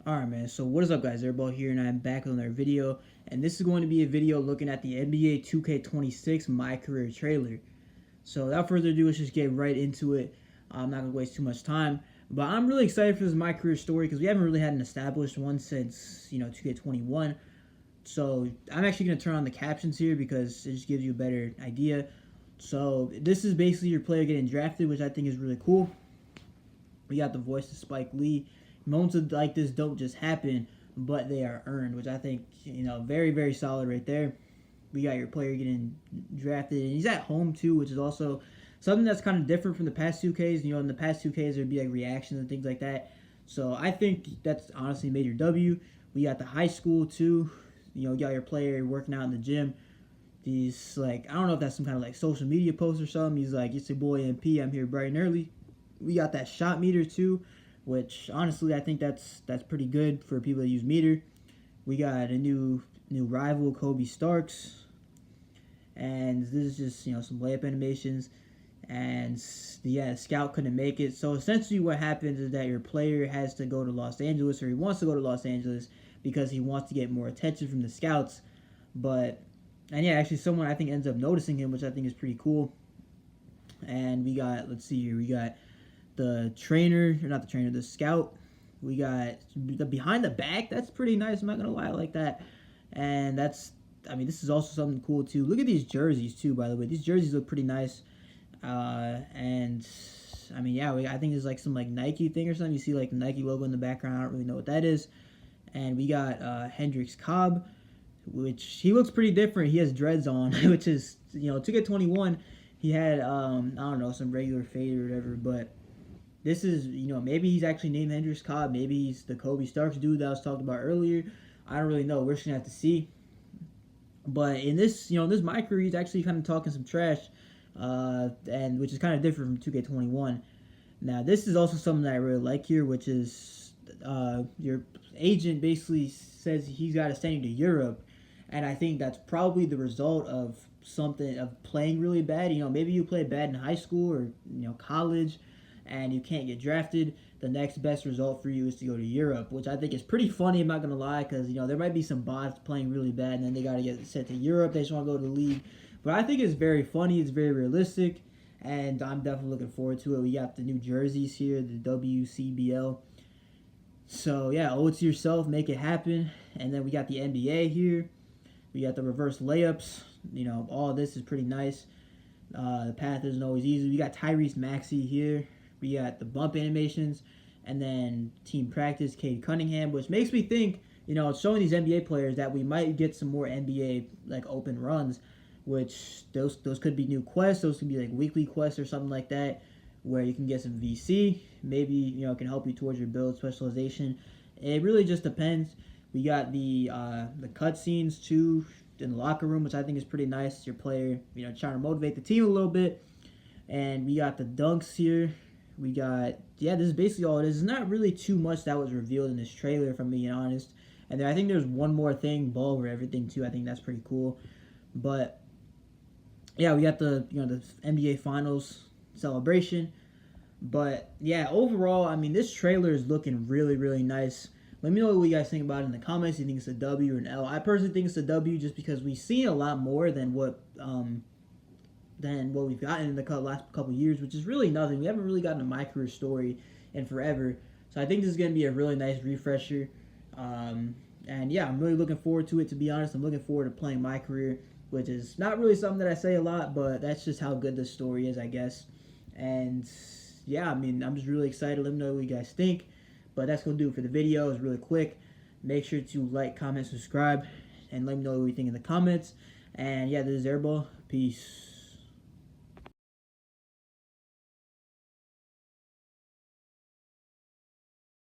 Alright, man, so what is up, guys? Airball here, and I'm back with another video, and this is going to be a video looking at the NBA 2K26 My Career trailer. So without further ado, let's just get right into it. I'm not going to waste too much time, but I'm really excited for this My Career story because we haven't really had an established one since, 2K21. So I'm actually going to turn on the captions here because it just gives you a better idea. So this is basically your player getting drafted, which I think is really cool. We got the voice of Spike Lee. Moments like this don't just happen, but they are earned, which I think, very, very solid right there. We got your player getting drafted, and he's at home too, which is also something that's kind of different from the past 2Ks. In the past 2Ks, there'd be like reactions and things like that. So I think that's honestly made your W. We got the high school too. You got your player working out in the gym. These, I don't know if that's some kind of like social media post or something. He's like, it's your boy MP, I'm here bright and early. We got that shot meter too, which honestly I think that's pretty good for people that use meter. We got a new rival, Kobe Starks, and this is just some layup animations. And yeah, scout couldn't make it. So essentially what happens is that your player has to go to Los Angeles, or he wants to go to Los Angeles because he wants to get more attention from the scouts. And yeah, actually someone I think ends up noticing him, which I think is pretty cool. And we got, let's see here, we got the trainer, or not the trainer, the scout. We got the behind the back. That's pretty nice. I'm not gonna lie, I like that. And this is also something cool too. Look at these jerseys too, by the way. These jerseys look pretty nice. And yeah, I think there's like some Nike thing or something. You see the Nike logo in the background. I don't really know what that is. And we got Hendrix Cobb, which he looks pretty different. He has dreads on, which is, to get 21, he had I don't know, some regular fade or whatever, but this is, maybe he's actually named Hendrix Cobb. Maybe he's the Kobe Starks dude that I was talking about earlier. I don't really know. We're just going to have to see. But in this, this My Career, he's actually kind of talking some trash, and which is kind of different from 2K21. Now, this is also something that I really like here, which is your agent basically says he's got to send you to Europe. And I think that's probably the result of playing really bad. Maybe you played bad in high school or, college, and you can't get drafted. The next best result for you is to go to Europe, which I think is pretty funny, I'm not going to lie, because, there might be some bots playing really bad, and then they got to get sent to Europe. They just want to go to the league. But I think it's very funny. It's very realistic, and I'm definitely looking forward to it. We got the new jerseys here, the WCBL. So, yeah, owe it to yourself. Make it happen. And then we got the NBA here. We got the reverse layups. All this is pretty nice. The path isn't always easy. We got Tyrese Maxey here. We got the bump animations, and then team practice, Cade Cunningham, which makes me think, it's showing these NBA players that we might get some more NBA open runs, which those could be new quests. Those could be weekly quests or something like that, where you can get some VC. Maybe it can help you towards your build specialization. It really just depends. We got the cutscenes too in the locker room, which I think is pretty nice. Your player, trying to motivate the team a little bit. And we got the dunks here. We got, this is basically all it is. There's not really too much that was revealed in this trailer, if I'm being honest. And then I think there's one more thing, ball over everything too. I think that's pretty cool. But yeah, we got the the NBA Finals celebration. But yeah, overall, this trailer is looking really, really nice. Let me know what you guys think about it in the comments. You think it's a W or an L? I personally think it's a W, just because we've seen a lot more than what we've gotten in the last couple years, which is really nothing. We haven't really gotten a My Career story in forever. So I think this is going to be a really nice refresher. And yeah, I'm really looking forward to it, to be honest. I'm looking forward to playing My Career, which is not really something that I say a lot, but that's just how good this story is, I guess. And yeah, I'm just really excited. Let me know what you guys think. But that's going to do it for the video. It's really quick. Make sure to like, comment, subscribe, and let me know what you think in the comments. And yeah, this is Airball. Peace.